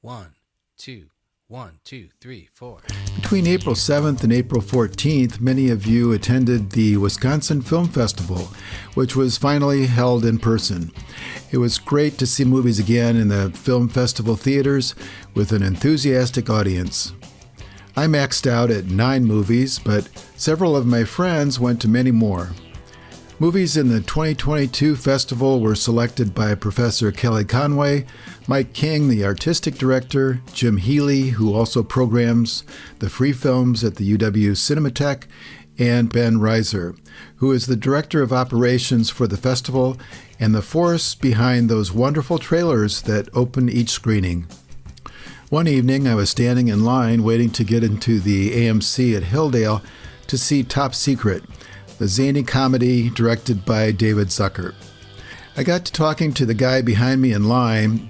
1, 2, 1, 2, 3, 4. Between April 7th and April 14th, many of you attended the Wisconsin Film Festival, which was finally held in person. It was great to see movies again in the film festival theaters with an enthusiastic audience. I maxed out at 9 movies, but several of my friends went to many more. Movies in the 2022 festival were selected by Professor Kelly Conway, Mike King, the artistic director, Jim Healy, who also programs the free films at the UW Cinematheque, and Ben Reiser, who is the director of operations for the festival and the force behind those wonderful trailers that open each screening. One evening, I was standing in line waiting to get into the AMC at Hilldale to see Top Secret, the zany comedy directed by David Zucker. I got to talking to the guy behind me in line.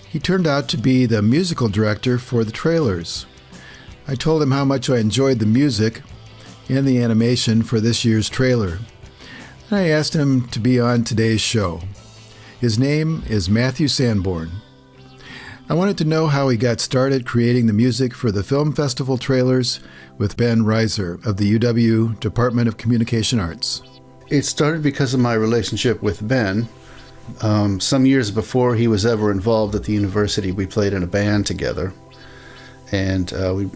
He turned out to be the musical director for the trailers. I told him how much I enjoyed the music and the animation for this year's trailer. And I asked him to be on today's show. His name is Matthew Sanborn. I wanted to know how he got started creating the music for the film festival trailers with Ben Reiser of the UW Department of Communication Arts. It started because of my relationship with Ben. Some years before he was ever involved at the university, we played in a band together. And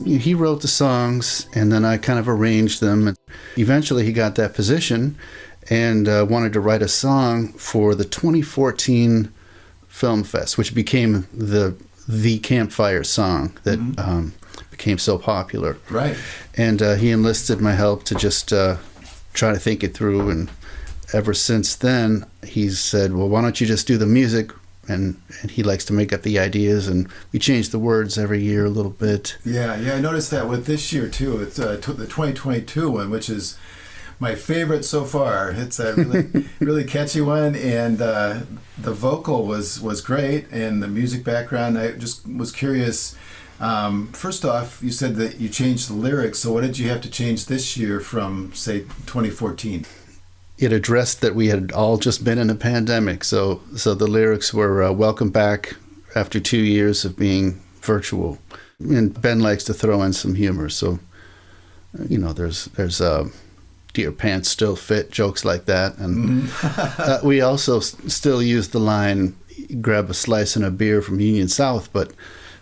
he wrote the songs, and then I kind of arranged them. Eventually he got that position and wanted to write a song for the 2014 Film Fest, which became the campfire song that became so popular. Right. And he enlisted my help to just try to think it through. And ever since then, he's said, well, why don't you just do the music? And he likes to make up the ideas, and we change the words every year a little bit. Yeah, I noticed that with this year, too. It's the 2022 one, which is my favorite so far. It's a really, really catchy one, and the vocal was great, and the music background. I just was curious. First off, you said that you changed the lyrics, so what did you have to change this year from, say, 2014? It addressed that we had all just been in a pandemic, so the lyrics were welcome back after 2 years of being virtual. And Ben likes to throw in some humor, so there's do your pants still fit, jokes like that. And we also still use the line, grab a slice and a beer from Union South, but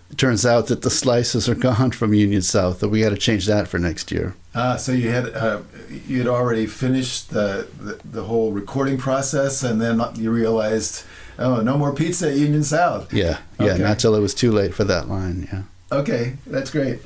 it turns out that the slices are gone from Union South, so we got to change that for next year. So you had already finished the whole recording process, and then you realized, oh, no more pizza at Union South. Yeah, okay. Not till it was too late for that line, yeah. Okay, that's great.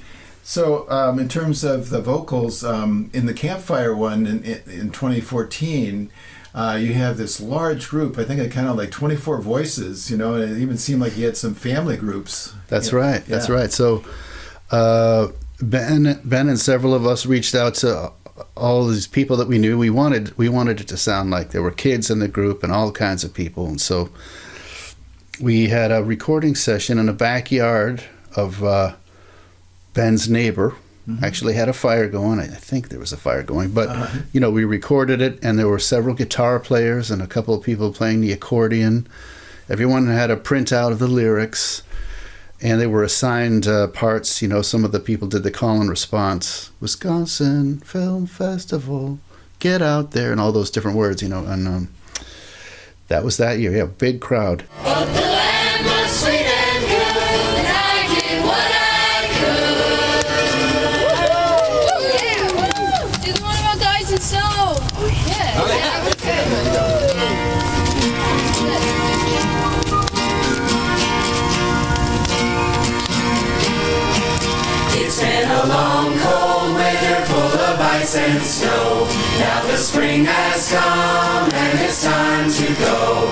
So in terms of the vocals, in the Campfire one in 2014, you have this large group. I think it kind of like 24 voices, and it even seemed like you had some family groups. That's right. Yeah. That's right. So Ben and several of us reached out to all these people that we knew. We wanted it to sound like there were kids in the group and all kinds of people. And so we had a recording session in a backyard of Ben's neighbor. Actually had a fire going. I think there was a fire going, but we recorded it, and there were several guitar players and a couple of people playing the accordion. Everyone had a printout of the lyrics, and they were assigned parts. Some of the people did the call and response, Wisconsin Film Festival, get out there, and all those different words, and that was that year. Yeah, big crowd. But the land was sweet and good, and I did what I could. Yeah! Do the one about guys in snow. Oh, yeah. Oh, yeah. It's been a long, cold winter full of ice and snow. Now the spring has come and it's time to go.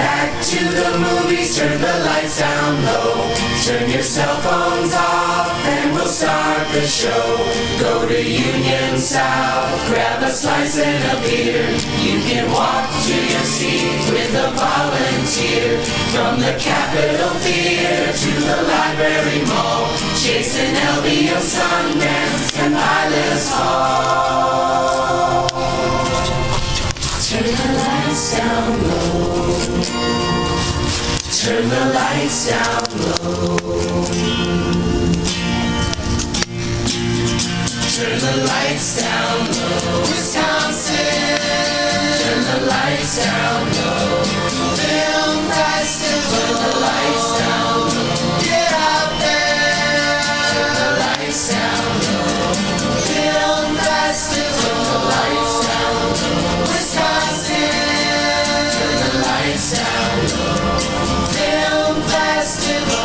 Back to the movies, turn the lights down low. Turn your cell phones off and we'll start the show. Go to Union South, grab a slice and a beer. You can walk to your seat with a volunteer. From the Capitol Theater to the Library Mall, Jason LBO, Sundance, and Pilot's Hall. Turn the lights down low. Turn the lights down low. Turn the lights down low. Wisconsin. Turn the lights down low. Film festival. Turn the lights down low. Get out there. Turn the lights down low. Film festival. Turn the lights down low. Wisconsin. Turn the lights down low. Film festival.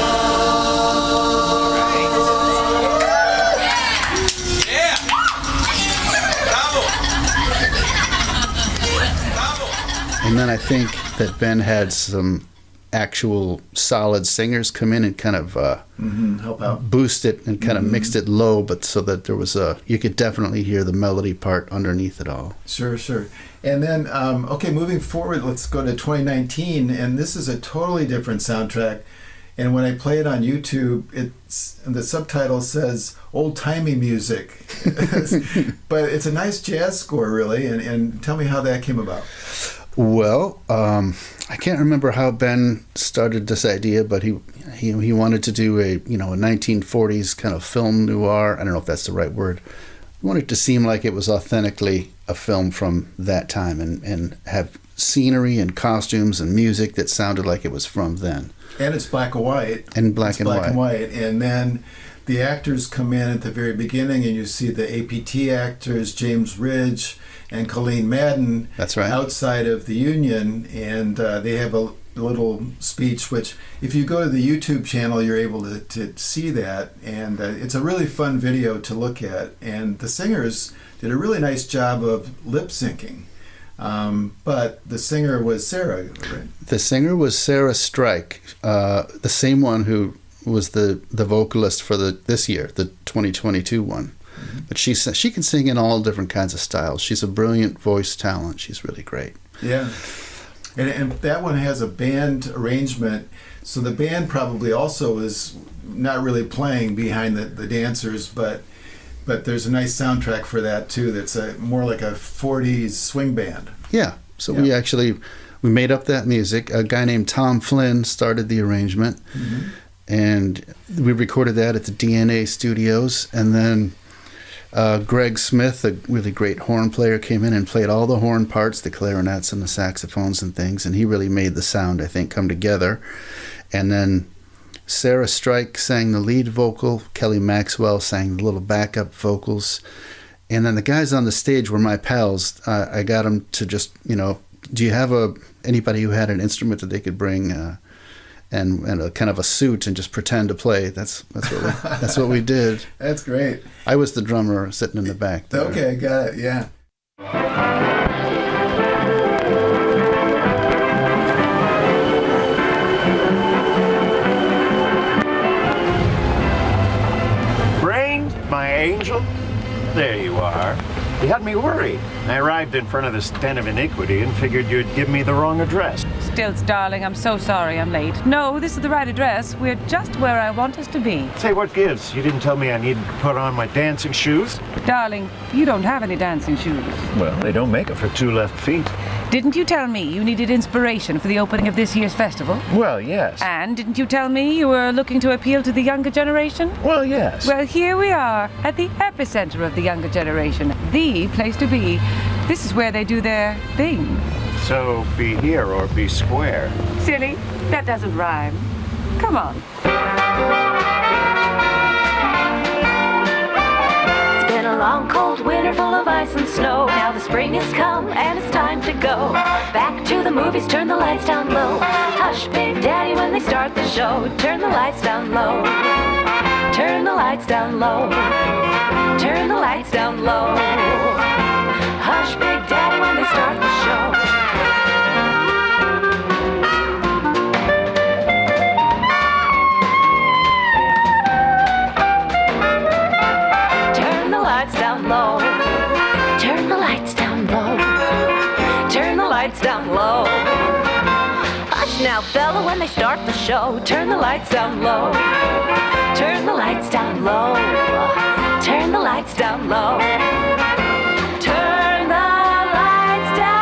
And then I think that Ben had some actual solid singers come in and kind of Help out. boost it and kind of mixed it low, but so that there was you could definitely hear the melody part underneath it all. Sure. And then, okay, moving forward, let's go to 2019, and this is a totally different soundtrack. And when I play it on YouTube, the subtitle says old-timey music. But it's a nice jazz score, really, and tell me how that came about. Well, I can't remember how Ben started this idea, but he wanted to do a 1940s kind of film noir. I don't know if that's the right word. He wanted it to seem like it was authentically a film from that time and have scenery and costumes and music that sounded like it was from then. And it's black and white. And black and white. And then the actors come in at the very beginning, and you see the APT actors, James Ridge and Colleen Madden. That's right. Outside of the Union, and they have a little speech, which if you go to the YouTube channel, you're able to see that. And it's a really fun video to look at. And the singers did a really nice job of lip syncing. But the singer was Sarah, right? The singer was Sarah Strike, the same one who was the vocalist for this year, the 2022 one. Mm-hmm. But she can sing in all different kinds of styles. She's a brilliant voice talent. She's really great. Yeah. And that one has a band arrangement, so the band probably also is not really playing behind the dancers, but there's a nice soundtrack for that too. That's more like a 40s swing band. Yeah. So we made up that music. A guy named Tom Flynn started the arrangement, and we recorded that at the DNA studios. And then Greg Smith, a really great horn player, came in and played all the horn parts, the clarinets and the saxophones and things, and he really made the sound, I think, come together. And then Sarah Strike sang the lead vocal. Kelly Maxwell sang the little backup vocals. And then the guys on the stage were my pals. I got them to just, do you have anybody who had an instrument that they could bring and a kind of a suit and just pretend to play? That's what we did. That's great. I was the drummer sitting in the back there. Okay, got it, yeah. My angel? There you are. You had me worried. I arrived in front of this den of iniquity and figured you'd give me the wrong address. Stilts, darling, I'm so sorry I'm late. No, this is the right address. We're just where I want us to be. Say, what gives? You didn't tell me I needed to put on my dancing shoes? Darling, you don't have any dancing shoes. Well, they don't make it for two left feet. Didn't you tell me you needed inspiration for the opening of this year's festival? Well, yes. And didn't you tell me you were looking to appeal to the younger generation? Well, yes. Well, here we are, at the epicenter of the younger generation. The place to be. This is where they do their thing. So, be here or be square. Silly, that doesn't rhyme. Come on. It's been a long, cold winter full of ice and snow. Now the spring has come and it's time to go back to the movies, turn the lights down low. Hush, Big Daddy, when they start the show. Turn the lights down low. Turn the lights down low. Turn the lights down low. Hush, Big Daddy, when they start the show. Turn the lights down low. Turn the lights down low. Turn the lights down low. Hush now, fella, when they start the show. Turn the lights down low. Turn the lights down low. Turn the lights down low. Turn the lights down.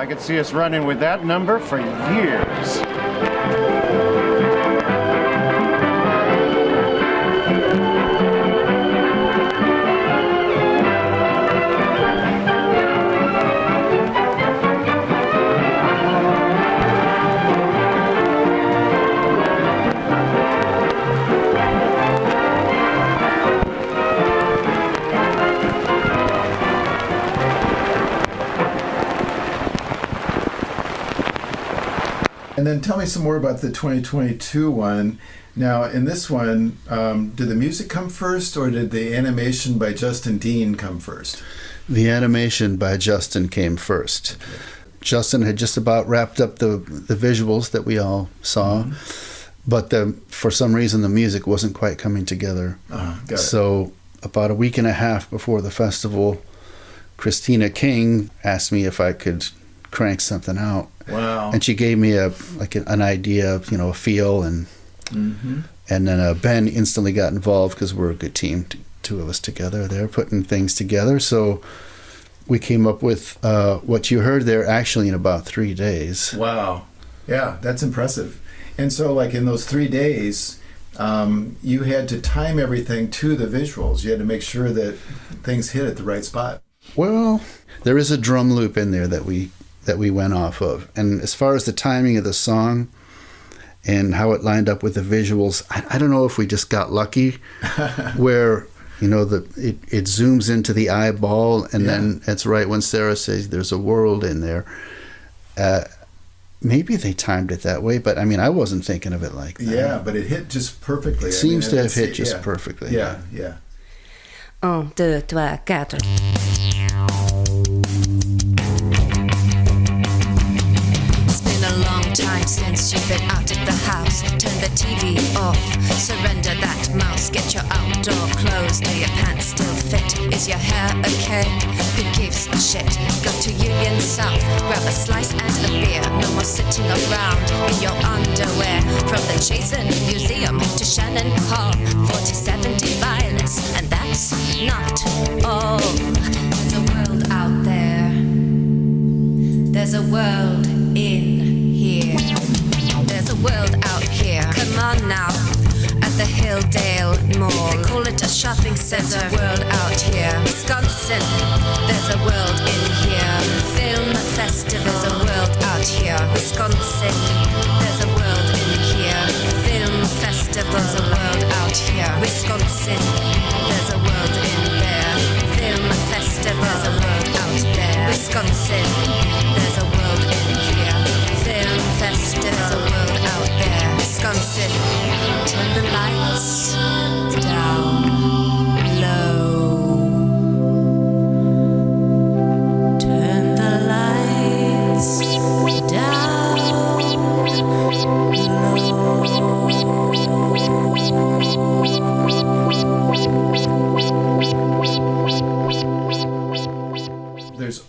I could see us running with that number for years. And then tell me some more about the 2022 one. Now, in this one, did the music come first, or did the animation by Justin Dean come first? The animation by Justin came first. Justin had just about wrapped up the visuals that we all saw, but for some reason the music wasn't quite coming together. Got it. So about a week and a half before the festival, Christina King asked me if I could crank something out. Wow. And she gave me an idea, a feel, and then Ben instantly got involved because we're a good team, two of us together there, putting things together. So we came up with what you heard there actually in about 3 days. Wow. Yeah, that's impressive. And so, like, in those 3 days, you had to time everything to the visuals. You had to make sure that things hit at the right spot. Well, there is a drum loop in there that we went off of. And as far as the timing of the song and how it lined up with the visuals, I don't know if we just got lucky where, it zooms into the eyeball and then it's right when Sarah says there's a world in there. Maybe they timed it that way, but I wasn't thinking of it like that. Yeah, but it hit just perfectly. It seems to have hit just perfectly. Yeah. 1, 2, 3, 4. Time since you've been out of the house. Turn the TV off, surrender that mouse. Get your outdoor clothes, do your pants still fit? Is your hair okay? Who gives a shit? Go to Union South, grab a slice and a beer. No more sitting around in your underwear. From the Chasen Museum to Shannon Hall, 4070 violence, and that's not all. There's a world out there. There's a world in here. There's a world out here. Come on now. At the Hilldale Mall. They call it a shopping center. There's a world out here. Wisconsin. There's a world in here. Film festival. There's a world out here. Wisconsin. There's a world in here. Film festival. There's a world out here. Wisconsin. There's a world in there. Film festival. There's a world out there. Wisconsin. There's a world in here. Film festival. There's a world out there. Wisconsin. Turn the lights down low. Turn the lights down low. There's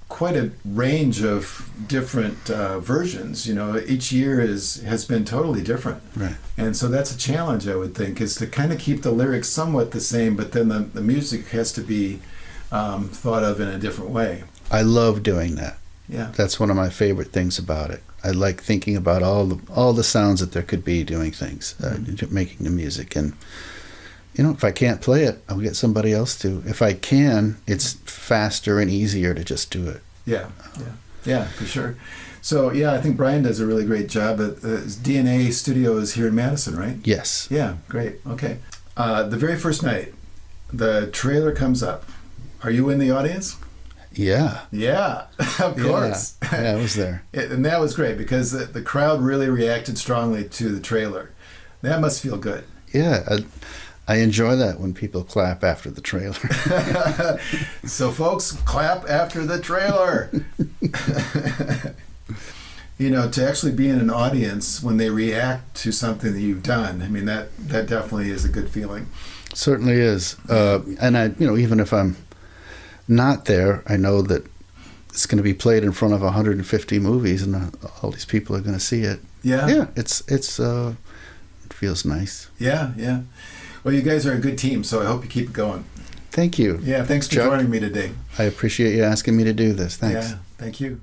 quite a range of different versions. Each year has been totally different. Right. And so that's a challenge, I would think, is to kind of keep the lyrics somewhat the same, but then the music has to be thought of in a different way. I love doing that. Yeah. That's one of my favorite things about it. I like thinking about all the sounds that there could be doing things, making the music. And if I can't play it, I'll get somebody else to. If I can, it's faster and easier to just do it. Yeah, for sure. So, I think Brian does a really great job. His DNA studio is here in Madison, right? Yes. Yeah, great. Okay. The very first night, the trailer comes up. Are you in the audience? Yeah. Yeah, of course. Yeah, I was there. And that was great because the crowd really reacted strongly to the trailer. That must feel good. Yeah, I enjoy that when people clap after the trailer. So, folks, clap after the trailer. To actually be in an audience when they react to something that you've done, that definitely is a good feeling. Certainly is. And I, even if I'm not there, I know that it's going to be played in front of 150 movies and all these people are going to see it. Yeah. It feels nice. Yeah. Well, you guys are a good team, so I hope you keep it going. Thank you. Yeah, thanks for Chuck. joining me today. I appreciate you asking me to do this. Thanks. Yeah, thank you.